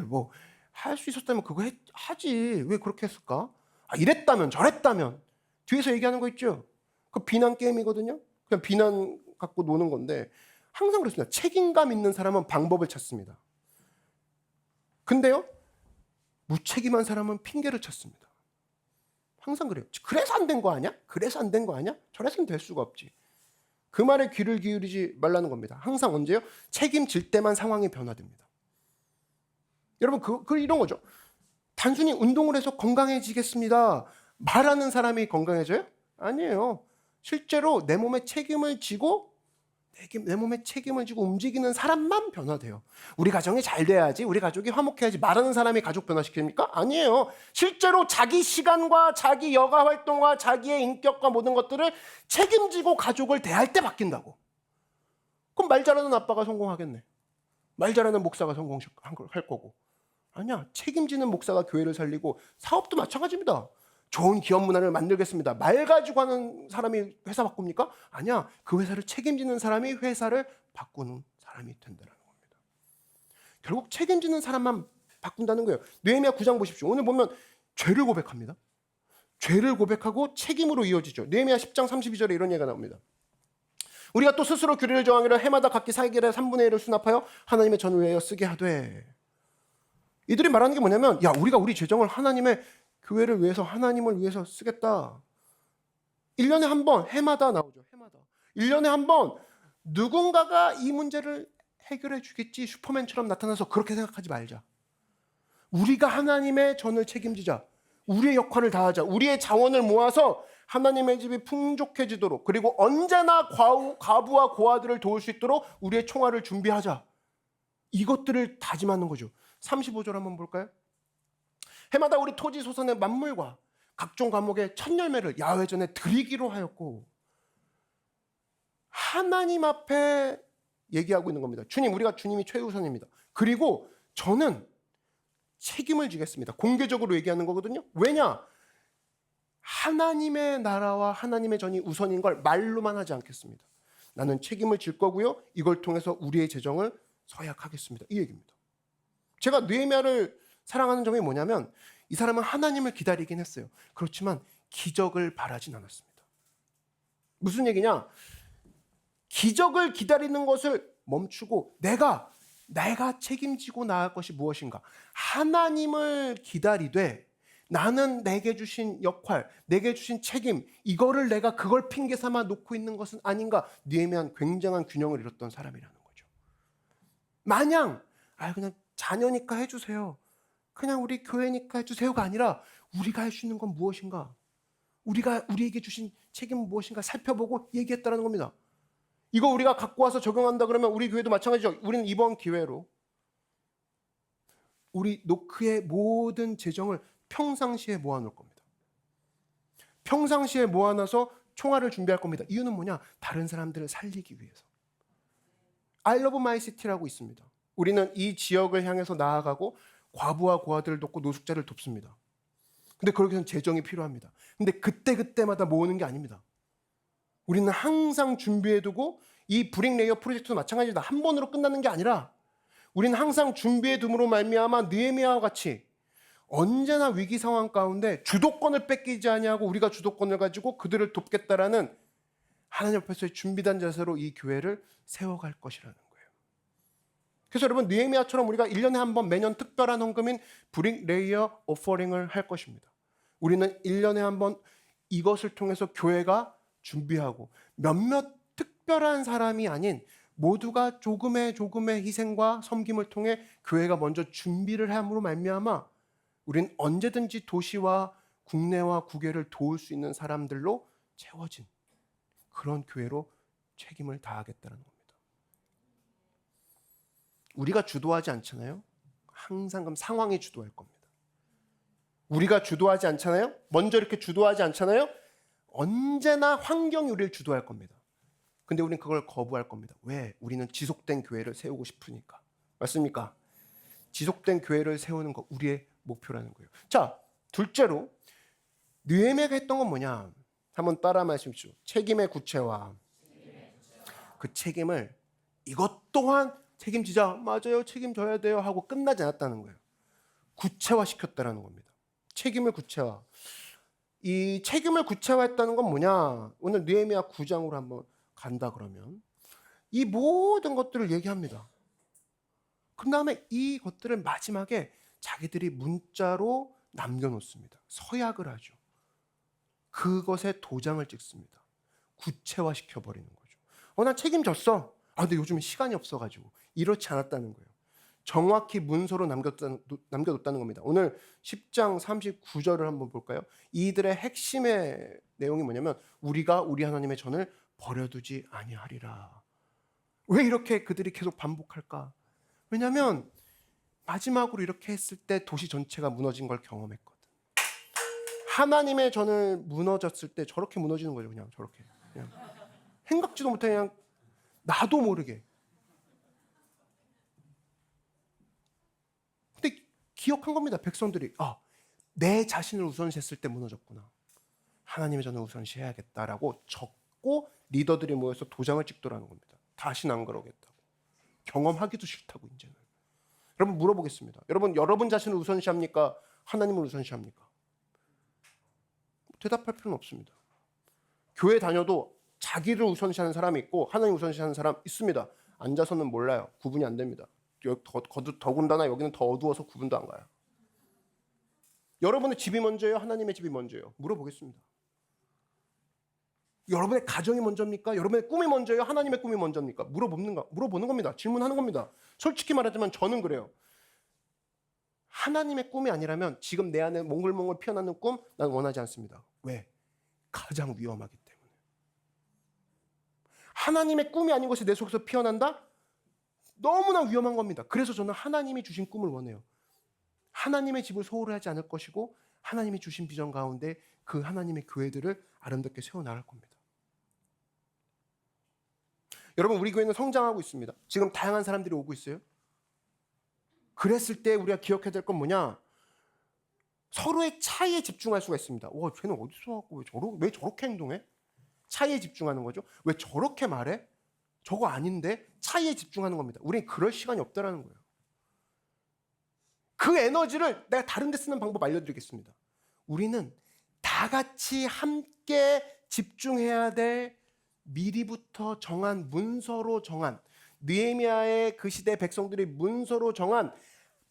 뭐 할 수 있었다면 그거 하지. 왜 그렇게 했을까? 이랬다면 저랬다면 뒤에서 얘기하는 거 있죠. 그 비난 게임이거든요. 그냥 비난 갖고 노는 건데 항상 그렇습니다. 책임감 있는 사람은 방법을 찾습니다. 근데요, 무책임한 사람은 핑계를 찾습니다. 항상 그래요. 그래서 안 된 거 아니야? 그래서 안 된 거 아니야? 저래서는 될 수가 없지. 그 말에 귀를 기울이지 말라는 겁니다. 항상 언제요? 책임질 때만 상황이 변화됩니다. 여러분 이런 거죠. 단순히 운동을 해서 건강해지겠습니다. 말하는 사람이 건강해져요? 아니에요. 실제로 내 몸에 책임을 지고 움직이는 사람만 변화돼요. 우리 가정이 잘 돼야지, 우리 가족이 화목해야지 말하는 사람이 가족 변화시킵니까? 아니에요. 실제로 자기 시간과 자기 여가 활동과 자기의 인격과 모든 것들을 책임지고 가족을 대할 때 바뀐다고. 그럼 말 잘하는 아빠가 성공하겠네. 말 잘하는 목사가 성공할 거고. 아니야. 책임지는 목사가 교회를 살리고, 사업도 마찬가지입니다. 좋은 기업 문화를 만들겠습니다. 말 가지고 하는 사람이 회사 바꿉니까? 아니야. 그 회사를 책임지는 사람이 회사를 바꾸는 사람이 된다는 겁니다. 결국 책임지는 사람만 바꾼다는 거예요. 느헤미야 9장 보십시오. 오늘 보면 죄를 고백합니다. 죄를 고백하고 책임으로 이어지죠. 느헤미야 10장 32절에 이런 얘기가 나옵니다. 우리가 또 스스로 규례를 정하기로 해마다 각기 사개월의 3분의 1을 수납하여 하나님의 전을 위하여 쓰게 하되. 이들이 말하는 게 뭐냐면, 야, 우리가 우리 재정을 하나님의 교회를 위해서, 하나님을 위해서 쓰겠다. 1년에 한 번, 해마다 나오죠. 해마다. 1년에 한 번 누군가가 이 문제를 해결해 주겠지, 슈퍼맨처럼 나타나서 그렇게 생각하지 말자. 우리가 하나님의 전을 책임지자. 우리의 역할을 다하자. 우리의 자원을 모아서 하나님의 집이 풍족해지도록, 그리고 언제나 과부와 고아들을 도울 수 있도록 우리의 총알을 준비하자. 이것들을 다짐하는 거죠. 35절 한번 볼까요? 해마다 우리 토지 소산의 만물과 각종 과목의 첫 열매를 야훼 전에 드리기로 하였고. 하나님 앞에 얘기하고 있는 겁니다. 주님, 우리가 주님이 최우선입니다. 그리고 저는 책임을 지겠습니다. 공개적으로 얘기하는 거거든요. 왜냐? 하나님의 나라와 하나님의 전이 우선인 걸 말로만 하지 않겠습니다. 나는 책임을 질 거고요. 이걸 통해서 우리의 재정을 서약하겠습니다. 이 얘기입니다. 제가 느헤미야를 사랑하는 점이 뭐냐면, 이 사람은 하나님을 기다리긴 했어요. 그렇지만 기적을 바라진 않았습니다. 무슨 얘기냐? 기적을 기다리는 것을 멈추고 내가 책임지고 나갈 것이 무엇인가? 하나님을 기다리되 나는 내게 주신 역할, 내게 주신 책임, 이거를 내가 그걸 핑계 삼아 놓고 있는 것은 아닌가? 느헤미야는 굉장한 균형을 잃었던 사람이라는 거죠. 마냥 그냥 자녀니까 해주세요, 그냥 우리 교회니까 해주세요가 아니라, 우리가 할 수 있는 건 무엇인가? 우리에게 주신 책임은 무엇인가 살펴보고 얘기했다는 겁니다. 이거 우리가 갖고 와서 적용한다 그러면 우리 교회도 마찬가지죠. 우리는 이번 기회로 우리 노크의 모든 재정을 평상시에 모아놓을 겁니다. 평상시에 모아놔서 총알을 준비할 겁니다. 이유는 뭐냐? 다른 사람들을 살리기 위해서. I love my city라고 있습니다. 우리는 이 지역을 향해서 나아가고 과부와 고아들을 돕고 노숙자를 돕습니다. 근데 그러기 위해서는 재정이 필요합니다. 근데 그때마다 모으는 게 아닙니다. 우리는 항상 준비해두고, 이 브릭 레이어 프로젝트도 마찬가지다. 한 번으로 끝나는 게 아니라 우리는 항상 준비해둠으로 말미암아 느헤미야와 같이 언제나 위기 상황 가운데 주도권을 뺏기지 아니하고 우리가 주도권을 가지고 그들을 돕겠다라는 하나님 앞에서의 준비된 자세로 이 교회를 세워갈 것이라는 거예요. 그래서 여러분, 느헤미야처럼 우리가 1년에 한 번 매년 특별한 헌금인 브릭 레이어 오퍼링을 할 것입니다. 우리는 1년에 한 번 이것을 통해서 교회가 준비하고, 몇몇 특별한 사람이 아닌 모두가 조금의 희생과 섬김을 통해 교회가 먼저 준비를 함으로 말미암아 우리는 언제든지 도시와 국내와 국외를 도울 수 있는 사람들로 채워진 그런 교회로 책임을 다하겠다는 겁니다. 우리가 주도하지 않잖아요. 항상 그럼 상황이 주도할 겁니다. 우리가 주도하지 않잖아요. 먼저 이렇게 주도하지 않잖아요. 언제나 환경이 우리를 주도할 겁니다. 근데 우리는 그걸 거부할 겁니다. 왜? 우리는 지속된 교회를 세우고 싶으니까. 맞습니까? 지속된 교회를 세우는 거 우리의 목표라는 거예요. 자, 둘째로 느헤미야가 했던 건 뭐냐? 한번 따라 말씀하십시오. 책임의 구체화. 그 책임을 이것 또한 책임지자. 맞아요. 책임져야 돼요. 하고 끝나지 않았다는 거예요. 구체화시켰다라는 겁니다. 책임을 구체화. 이 책임을 구체화했다는 건 뭐냐? 오늘 느헤미야 9장으로 한번 간다 그러면 이 모든 것들을 얘기합니다. 그 다음에 이것들을 마지막에 자기들이 문자로 남겨놓습니다. 서약을 하죠. 그것에 도장을 찍습니다. 구체화시켜버리는 거죠. 난 책임졌어. 근데 요즘은 시간이 없어가지고. 이렇지 않았다는 거예요. 정확히 문서로 남겨뒀다는 겁니다. 오늘 10장 39절을 한번 볼까요? 이들의 핵심의 내용이 뭐냐면 우리가 우리 하나님의 전을 버려두지 아니하리라. 왜 이렇게 그들이 계속 반복할까? 왜냐하면 마지막으로 이렇게 했을 때 도시 전체가 무너진 걸 경험했거든. 하나님의 전을 무너졌을 때 저렇게 무너지는 거죠. 그냥 저렇게. 그냥 생각지도 못해 그냥 나도 모르게. 근데 기억한 겁니다. 백성들이. 내 자신을 우선시했을 때 무너졌구나. 하나님의 전을 우선시해야겠다라고 적고 리더들이 모여서 도장을 찍더라는 겁니다. 다시는 안 그러겠다고. 경험하기도 싫다고 이제는. 여러분 물어보겠습니다. 여러분 자신을 우선시합니까? 하나님을 우선시합니까? 대답할 필요는 없습니다. 교회 다녀도 자기를 우선시하는 사람이 있고 하나님 우선시하는 사람 있습니다. 앉아서는 몰라요. 구분이 안 됩니다. 더군다나 여기는 더 어두워서 구분도 안 가요. 여러분의 집이 먼저예요? 하나님의 집이 먼저예요? 물어보겠습니다. 여러분의 가정이 먼저입니까? 여러분의 꿈이 먼저예요? 하나님의 꿈이 먼저입니까? 물어보는 겁니다. 질문하는 겁니다. 솔직히 말하자면 저는 그래요. 하나님의 꿈이 아니라면 지금 내 안에 몽글몽글 피어나는 꿈 난 원하지 않습니다. 왜? 가장 위험하기 때문에. 하나님의 꿈이 아닌 것이 내 속에서 피어난다? 너무나 위험한 겁니다. 그래서 저는 하나님이 주신 꿈을 원해요. 하나님의 집을 소홀히 하지 않을 것이고 하나님이 주신 비전 가운데 그 하나님의 교회들을 아름답게 세워나갈 겁니다. 여러분 우리 교회는 성장하고 있습니다. 지금 다양한 사람들이 오고 있어요. 그랬을 때 우리가 기억해야 될 건 뭐냐? 서로의 차이에 집중할 수가 있습니다. 쟤는 어디서 왔고 왜 저렇게 행동해? 차이에 집중하는 거죠. 왜 저렇게 말해? 저거 아닌데? 차이에 집중하는 겁니다. 우리는 그럴 시간이 없다라는 거예요. 그 에너지를 내가 다른 데 쓰는 방법 알려드리겠습니다. 우리는 다 같이 함께 집중해야 될 미리부터 정한 문서로 정한 느헤미야의 그 시대 백성들이 문서로 정한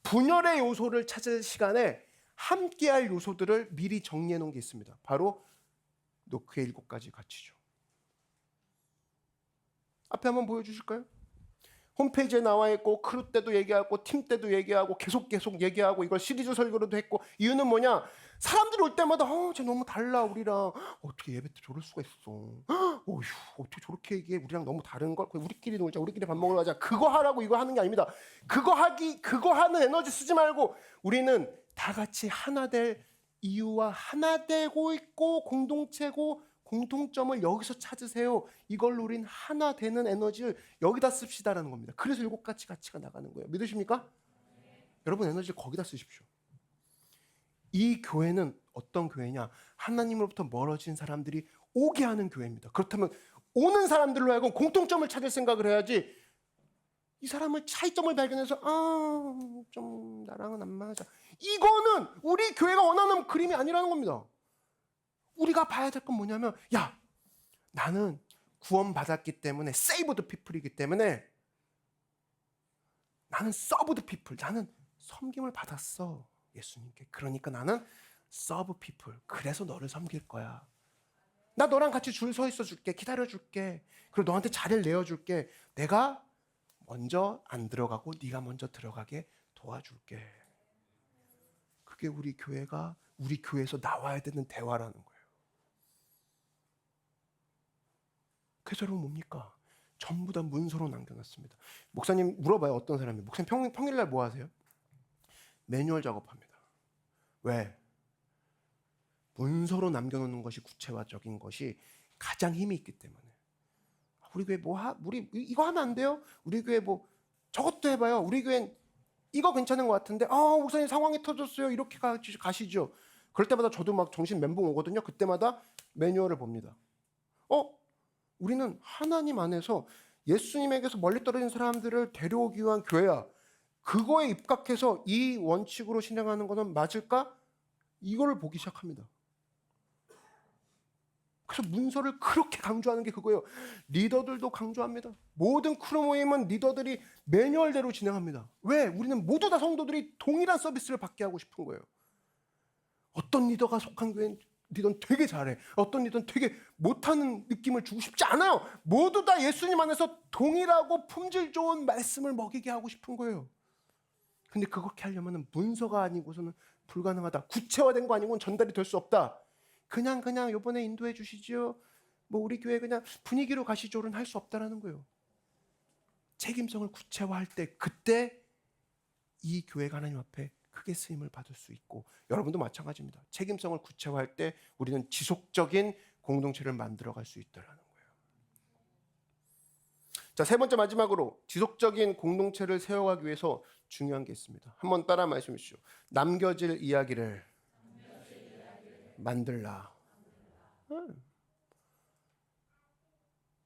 분열의 요소를 찾을 시간에 함께할 요소들을 미리 정리해 놓은 게 있습니다. 바로 노크의 7가지 가치죠. 앞에 한번 보여주실까요? 홈페이지에 나와 있고 크루 때도 얘기하고 팀 때도 얘기하고 계속 얘기하고 이걸 시리즈 설교로도 했고 이유는 뭐냐? 사람들이 올 때마다 쟤 너무 달라 우리랑. 어떻게 예배 때 저럴 수가 있어. 어휴, 어떻게 저렇게 얘기해. 우리랑 너무 다른 걸. 우리끼리 놀자. 우리끼리 밥 먹으러 가자. 그거 하라고 이거 하는 게 아닙니다. 그거 하는 에너지 쓰지 말고 우리는 다 같이 하나 될 이유와 하나 되고 있고 공동체고 공통점을 여기서 찾으세요. 이걸로 우린 하나 되는 에너지를 여기다 씁시다라는 겁니다. 그래서 7가지 가치가 나가는 거예요. 믿으십니까? 여러분 에너지를 거기다 쓰십시오. 이 교회는 어떤 교회냐? 하나님으로부터 멀어진 사람들이 오게 하는 교회입니다. 그렇다면 오는 사람들로 하여금 공통점을 찾을 생각을 해야지 이 사람의 차이점을 발견해서 좀 나랑은 안 맞아. 이거는 우리 교회가 원하는 그림이 아니라는 겁니다. 우리가 봐야 될 건 뭐냐면 나는 구원받았기 때문에 saved people이기 때문에 나는 served people. 나는 섬김을 받았어. 예수님께. 그러니까 나는 serve people. 그래서 너를 섬길 거야. 나 너랑 같이 줄 서 있어 줄게. 기다려 줄게. 그리고 너한테 자리를 내어 줄게. 내가 먼저 안 들어가고 네가 먼저 들어가게 도와줄게. 그게 우리 교회에서 나와야 되는 대화라는 거예요. 그래서 여러분 뭡니까? 전부 다 문서로 남겨놨습니다. 목사님 물어봐요. 어떤 사람이. 목사님 평일날 뭐 하세요? 매뉴얼 작업합니다. 왜? 문서로 남겨놓는 것이 구체화적인 것이 가장 힘이 있기 때문에. 우리 교회 우리 이거 하면 안 돼요? 우리 교회 뭐 저것도 해봐요. 우리 교회는 이거 괜찮은 것 같은데 목사님 상황이 터졌어요. 이렇게 가시죠. 그럴 때마다 저도 막 정신 멘붕 오거든요. 그때마다 매뉴얼을 봅니다. 우리는 하나님 안에서 예수님에게서 멀리 떨어진 사람들을 데려오기 위한 교회야. 그거에 입각해서 이 원칙으로 신앙하는 것은 맞을까? 이거를 보기 시작합니다. 그래서 문서를 그렇게 강조하는 게 그거예요. 리더들도 강조합니다. 모든 크루 모임은 리더들이 매뉴얼대로 진행합니다. 왜? 우리는 모두 다 성도들이 동일한 서비스를 받게 하고 싶은 거예요. 어떤 리더가 속한 교회는 리더는 되게 잘해. 어떤 리더는 되게 못하는 느낌을 주고 싶지 않아요. 모두 다 예수님 안에서 동일하고 품질 좋은 말씀을 먹이게 하고 싶은 거예요. 근데 그렇게 하려면 문서가 아니고서는 불가능하다. 구체화된 거 아니고는 전달이 될 수 없다. 그냥 이번에 인도해 주시지요. 뭐 우리 교회 그냥 분위기로 가시죠는 할 수 없다라는 거예요. 책임성을 구체화할 때 그때 이 교회가 하나님 앞에 크게 쓰임을 받을 수 있고 여러분도 마찬가지입니다. 책임성을 구체화할 때 우리는 지속적인 공동체를 만들어갈 수 있다라는 거예요. 자, 세 번째 마지막으로 지속적인 공동체를 세워가기 위해서 중요한 게 있습니다. 한번 따라 말씀해 주시죠. 남겨질 이야기를 만들라.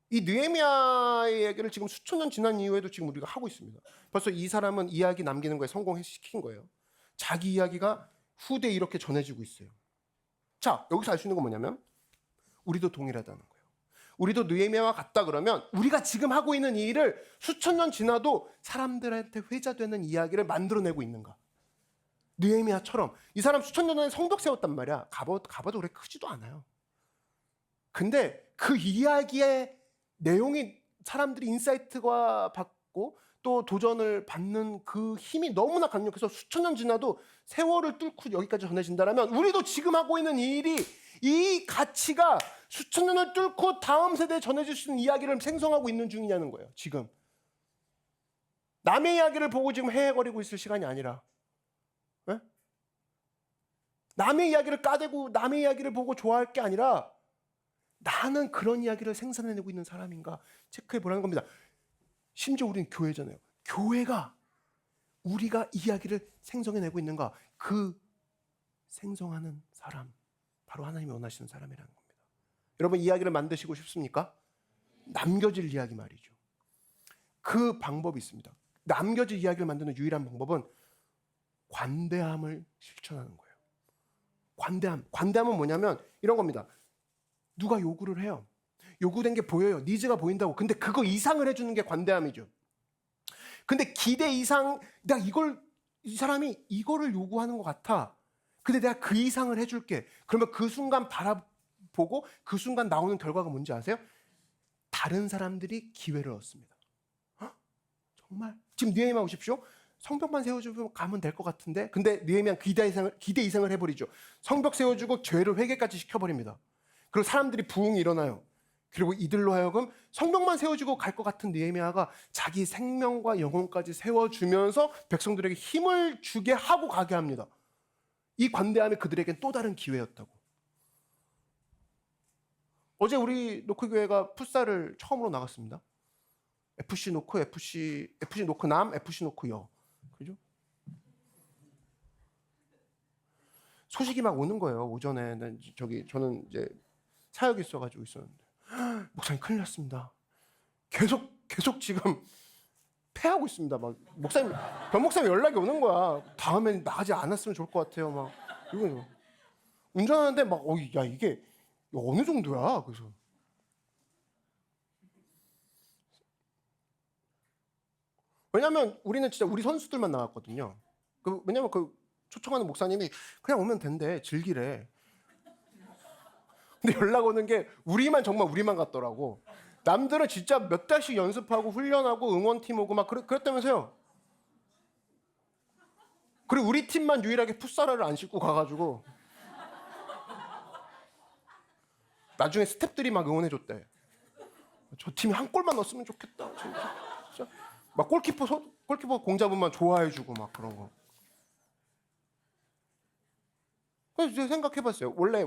이 느헤미야의 얘기를 지금 수천 년 지난 이후에도 지금 우리가 하고 있습니다. 벌써 이 사람은 이야기 남기는 거에 성공시킨 거예요. 자기 이야기가 후대에 이렇게 전해지고 있어요. 자, 여기서 알 수 있는 건 뭐냐면 우리도 동일하다는 거예요. 우리도 느헤미야와 같다 그러면 우리가 지금 하고 있는 이 일을 수천 년 지나도 사람들한테 회자되는 이야기를 만들어내고 있는가. 느헤미야처럼 이 사람 수천 년 전에 성벽 세웠단 말이야. 가봐도 그렇게 크지도 않아요. 근데 그 이야기의 내용이 사람들이 인사이트가 받고 또 도전을 받는 그 힘이 너무나 강력해서 수천 년 지나도 세월을 뚫고 여기까지 전해진다면 우리도 지금 하고 있는 이 일이 이 가치가 수천 년을 뚫고 다음 세대에 전해질 수 있는 이야기를 생성하고 있는 중이냐는 거예요. 지금 남의 이야기를 보고 지금 헤헤거리고 있을 시간이 아니라 네? 남의 이야기를 까대고 남의 이야기를 보고 좋아할 게 아니라 나는 그런 이야기를 생산해내고 있는 사람인가 체크해보라는 겁니다. 심지어 우리는 교회잖아요. 교회가 우리가 이야기를 생성해내고 있는가 그 생성하는 사람 바로 하나님이 원하시는 사람이라는 겁니다. 여러분 이야기를 만드시고 싶습니까? 남겨질 이야기 말이죠. 그 방법이 있습니다. 남겨질 이야기를 만드는 유일한 방법은 관대함을 실천하는 거예요. 관대함은 뭐냐면 이런 겁니다. 누가 요구를 해요. 요구된 게 보여요. 니즈가 보인다고. 근데 그거 이상을 해주는 게 관대함이죠. 근데 기대 이상, 이 사람이 이거를 요구하는 것 같아. 근데 내가 그 이상을 해줄게. 그러면 그 순간 바라보고 그 순간 나오는 결과가 뭔지 아세요? 다른 사람들이 기회를 얻습니다. 정말? 지금 느헤미야 오십시오. 성벽만 세워주고 가면 될 것 같은데 근데 느헤미야 기대 이상을 해버리죠. 성벽 세워주고 죄를 회개까지 시켜버립니다. 그리고 사람들이 부흥이 일어나요. 그리고 이들로 하여금 성벽만 세워주고 갈 것 같은 느헤미야가 자기 생명과 영혼까지 세워주면서 백성들에게 힘을 주게 하고 가게 합니다. 이 관대함이 그들에겐 또 다른 기회였다고. 어제 우리 노크교회가 풋살을 처음으로 나갔습니다. FC 노크, FC 노크 남, FC 노크 여. 그죠? 소식이 막 오는 거예요. 오전에 저는 이제 사역이 있어가지고 있었는데 목사님 큰일 났습니다. 계속 지금 패하고 있습니다. 막 변 목사님 연락이 오는 거야. 다음엔 나가지 않았으면 좋을 것 같아요. 막 이거 운전하는데 막 야 이게 어느 정도야? 그래서 왜냐면 우리는 진짜 우리 선수들만 나왔거든요. 왜냐면 초청하는 목사님이 그냥 오면 된대 즐기래. 근데 연락 오는 게 정말 우리만 같더라고. 남들은 진짜 몇 달씩 연습하고 훈련하고 응원팀 오고 막 그랬다면서요. 그리고 우리 팀만 유일하게 풋살화를 안 신고 가가지고 나중에 스태프들이 막 응원해줬대. 저 팀이 한 골만 넣었으면 좋겠다. 진짜. 막 골키퍼 공 잡으면 좋아해주고 막 그런 거. 그래서 제가 생각해봤어요. 원래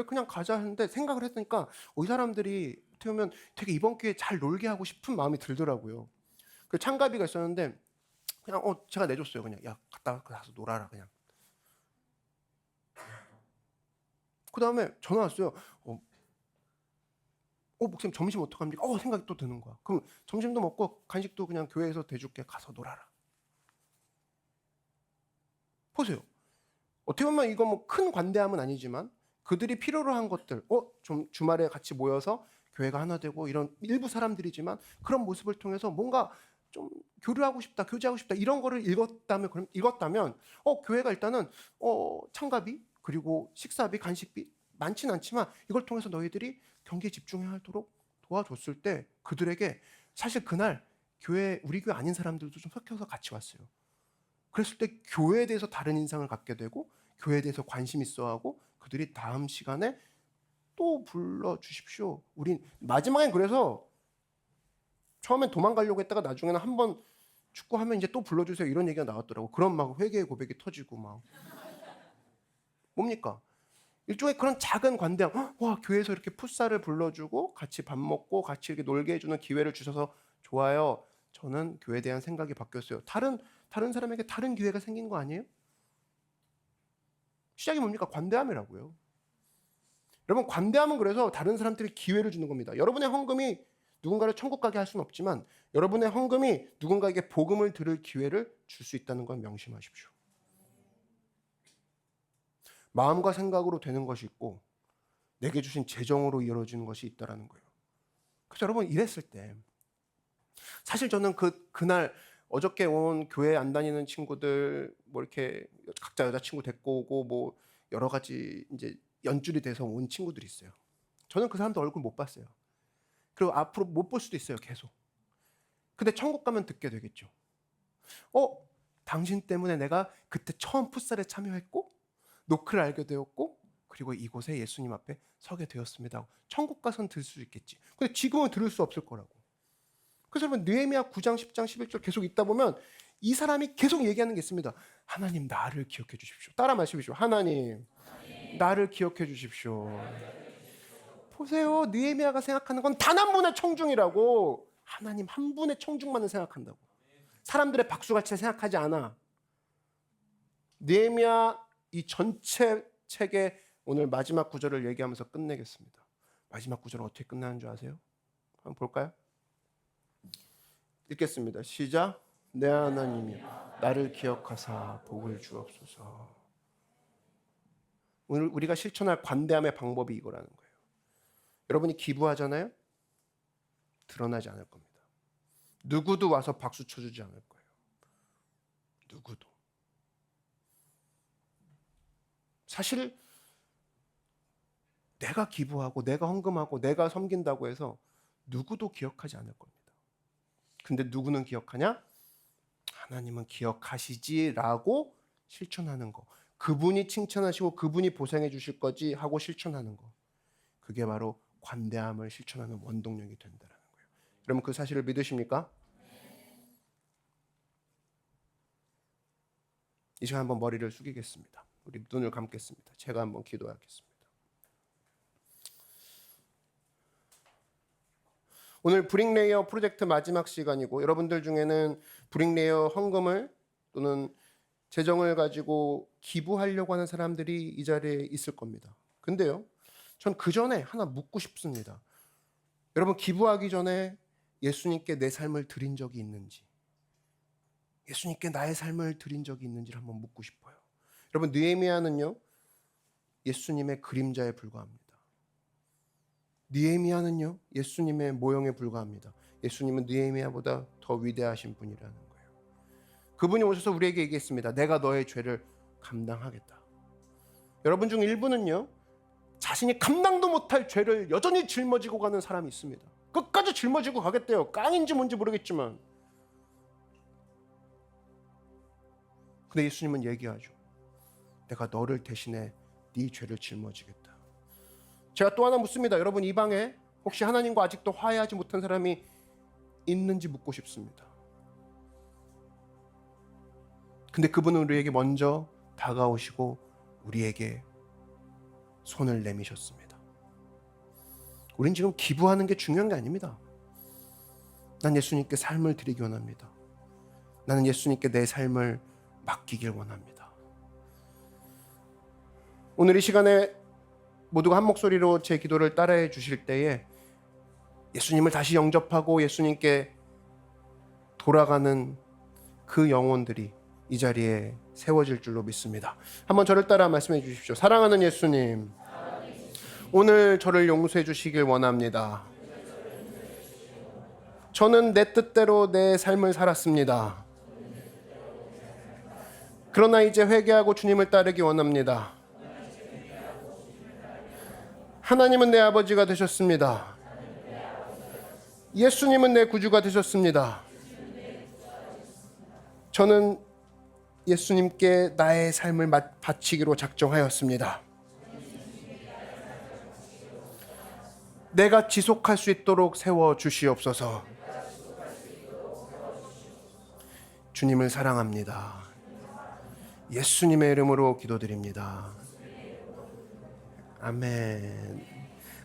그냥 가자 했는데 생각을 했으니까 이 사람들이 어떻게 보면 되게 이번 기회에 잘 놀게 하고 싶은 마음이 들더라고요. 그 참가비가 있었는데 그냥 제가 내줬어요. 그냥 야 갔다 가서 놀아라 그냥. 그 다음에 전화 왔어요. 목사님 점심 어떡합니까? 생각이 또 드는 거야. 그럼 점심도 먹고 간식도 그냥 교회에서 대줄게. 가서 놀아라. 보세요. 어떻게 보면 이거 뭐 큰 관대함은 아니지만 그들이 필요로 한 것들, 좀 주말에 같이 모여서 교회가 하나 되고 이런 일부 사람들이지만 그런 모습을 통해서 뭔가 좀 교류하고 싶다, 교제하고 싶다 이런 거를 읽었다면 교회가 일단은 참가비 그리고 식사비, 간식비 많지는 않지만 이걸 통해서 너희들이 경기에 집중하도록 도와줬을 때 그들에게 사실 그날 우리 교회 아닌 사람들도 좀 섞여서 같이 왔어요. 그랬을 때 교회에 대해서 다른 인상을 갖게 되고 교회에 대해서 관심 있어 하고 그들이 다음 시간에 또 불러주십시오. 우린 마지막엔 그래서 처음엔 도망가려고 했다가 나중에는 한번 축구하면 이제 또 불러주세요 이런 얘기가 나왔더라고. 그런 막 회개의 고백이 터지고 막 뭡니까? 일종의 그런 작은 관대함. 와 교회에서 이렇게 풋살을 불러주고 같이 밥 먹고 같이 이렇게 놀게 해주는 기회를 주셔서 좋아요. 저는 교회에 대한 생각이 바뀌었어요. 다른 사람에게 다른 기회가 생긴 거 아니에요? 시작이 뭡니까? 관대함이라고요. 여러분 관대함은 그래서 다른 사람들이 기회를 주는 겁니다. 여러분의 헌금이 누군가를 천국 가게 할 수는 없지만 여러분의 헌금이 누군가에게 복음을 들을 기회를 줄 수 있다는 건 명심하십시오. 마음과 생각으로 되는 것이 있고 내게 주신 재정으로 이루어지는 것이 있다라는 거예요. 그래서 여러분 이랬을 때 사실 저는 그날 어저께 온 교회 안 다니는 친구들 뭐 이렇게 각자 여자친구 데리고 오고 뭐 여러 가지 이제 연줄이 돼서 온 친구들이 있어요. 저는 그 사람들 얼굴 못 봤어요. 그리고 앞으로 못 볼 수도 있어요. 계속. 근데 천국 가면 듣게 되겠죠. 당신 때문에 내가 그때 처음 풋살에 참여했고 노크를 알게 되었고 그리고 이곳에 예수님 앞에 서게 되었습니다. 천국 가선 들을 수 있겠지. 근데 지금은 들을 수 없을 거라고. 그래서 여러분 느헤미야 9장, 10장, 11절 계속 읽다 보면 이 사람이 계속 얘기하는 게 있습니다. 하나님 나를 기억해 주십시오. 따라 말씀하십시오. 하나님 나를 기억해 주십시오. 보세요. 느헤미야가 생각하는 건 단 한 분의 청중이라고. 하나님 한 분의 청중만을 생각한다고. 사람들의 박수같이 생각하지 않아. 느헤미야 이 전체 책의 오늘 마지막 구절을 얘기하면서 끝내겠습니다. 마지막 구절은 어떻게 끝나는 줄 아세요? 한번 볼까요? 읽겠습니다. 시작. 내 하나님이여 나를 기억하사 복을 주옵소서. 오늘 우리가 실천할 관대함의 방법이 이거라는 거예요. 여러분이 기부하잖아요? 드러나지 않을 겁니다. 누구도 와서 박수 쳐주지 않을 거예요. 누구도. 사실 내가 기부하고 내가 헌금하고 내가 섬긴다고 해서 누구도 기억하지 않을 겁니다. 근데 누구는 기억하냐? 하나님은 기억하시지라고 실천하는 거. 그분이 칭찬하시고 그분이 보상해 주실 거지 하고 실천하는 거. 그게 바로 관대함을 실천하는 원동력이 된다는 거예요. 여러분 그 사실을 믿으십니까? 이 시간 한번 머리를 숙이겠습니다. 우리 눈을 감겠습니다. 제가 한번 기도하겠습니다. 오늘 브릭레이어 프로젝트 마지막 시간이고 여러분들 중에는 브릭레이어 헌금을 또는 재정을 가지고 기부하려고 하는 사람들이 이 자리에 있을 겁니다. 근데요, 전 그 전에 하나 묻고 싶습니다. 여러분 기부하기 전에 예수님께 내 삶을 드린 적이 있는지, 예수님께 나의 삶을 드린 적이 있는지를 한번 묻고 싶어요. 여러분 느헤미야는요 예수님의 그림자에 불과합니다. 느헤미야는요 예수님의 모형에 불과합니다. 예수님은 느헤미야보다 더 위대하신 분이라는 거예요. 그분이 오셔서 우리에게 얘기했습니다. 내가 너의 죄를 감당하겠다. 여러분 중 일부는요 자신이 감당도 못할 죄를 여전히 짊어지고 가는 사람이 있습니다. 끝까지 짊어지고 가겠대요. 깡인지 뭔지 모르겠지만. 근데 예수님은 얘기하죠. 내가 너를 대신해 네 죄를 짊어지겠다. 제가 또 하나 묻습니다. 여러분 이 방에 혹시 하나님과 아직도 화해하지 못한 사람이 있는지 묻고 싶습니다. 근데 그분은 우리에게 먼저 다가오시고 우리에게 손을 내미셨습니다. 우린 지금 기부하는 게 중요한 게 아닙니다. 난 예수님께 삶을 드리기 원합니다. 나는 예수님께 내 삶을 맡기길 원합니다. 오늘 이 시간에 모두가 한 목소리로 제 기도를 따라해 주실 때에 예수님을 다시 영접하고 예수님께 돌아가는 그 영혼들이 이 자리에 세워질 줄로 믿습니다. 한번 저를 따라 말씀해 주십시오. 사랑하는 예수님, 오늘 저를 용서해 주시길 원합니다. 저는 내 뜻대로 내 삶을 살았습니다. 그러나 이제 회개하고 주님을 따르기 원합니다. 하나님은 내 아버지가 되셨습니다. 예수님은 내 구주가 되셨습니다. 저는 예수님께 나의 삶을 바치기로 작정하였습니다. 내가 지속할 수 있도록 세워 주시옵소서. 주님을 사랑합니다. 예수님의 이름으로 기도드립니다. 아멘.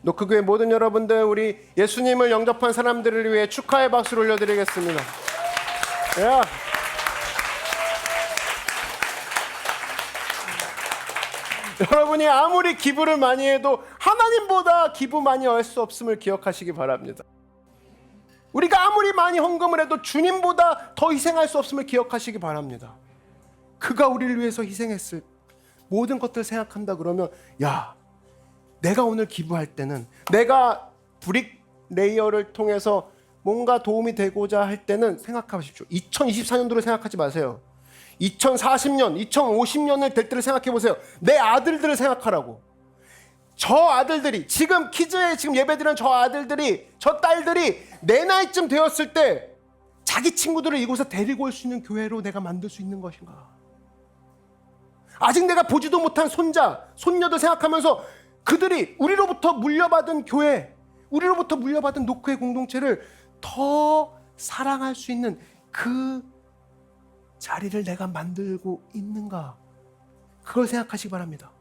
노크교회 모든 여러분들, 우리 예수님을 영접한 사람들을 위해 축하의 박수를 올려드리겠습니다. 야. 여러분이 아무리 기부를 많이 해도 하나님보다 기부 많이 할 수 없음을 기억하시기 바랍니다. 우리가 아무리 많이 헌금을 해도 주님보다 더 희생할 수 없음을 기억하시기 바랍니다. 그가 우리를 위해서 희생했을 모든 것들을 생각한다 그러면, 야, 내가 오늘 기부할 때는, 내가 브릭 레이어를 통해서 뭔가 도움이 되고자 할 때는 생각하십시오. 2024년도를 생각하지 마세요. 2040년, 2050년을 될 때를 생각해 보세요. 내 아들들을 생각하라고. 저 아들들이, 지금 키즈에 지금 예배드리는 저 아들들이, 저 딸들이 내 나이쯤 되었을 때 자기 친구들을 이곳에 데리고 올 수 있는 교회로 내가 만들 수 있는 것인가? 아직 내가 보지도 못한 손자, 손녀들 생각하면서 그들이 우리로부터 물려받은 교회, 우리로부터 물려받은 노크의 공동체를 더 사랑할 수 있는 그 자리를 내가 만들고 있는가? 그걸 생각하시기 바랍니다.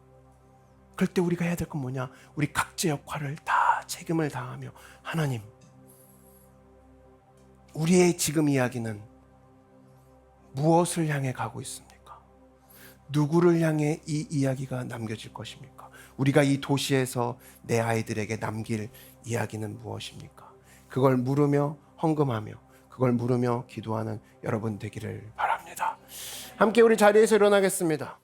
그럴 때 우리가 해야 될 건 뭐냐? 우리 각자의 역할을 다 책임을 다하며, 하나님, 우리의 지금 이야기는 무엇을 향해 가고 있습니까? 누구를 향해 이 이야기가 남겨질 것입니까? 우리가 이 도시에서 내 아이들에게 남길 이야기는 무엇입니까? 그걸 물으며 헌금하며, 그걸 물으며 기도하는 여러분 되기를 바랍니다. 함께 우리 자리에서 일어나겠습니다.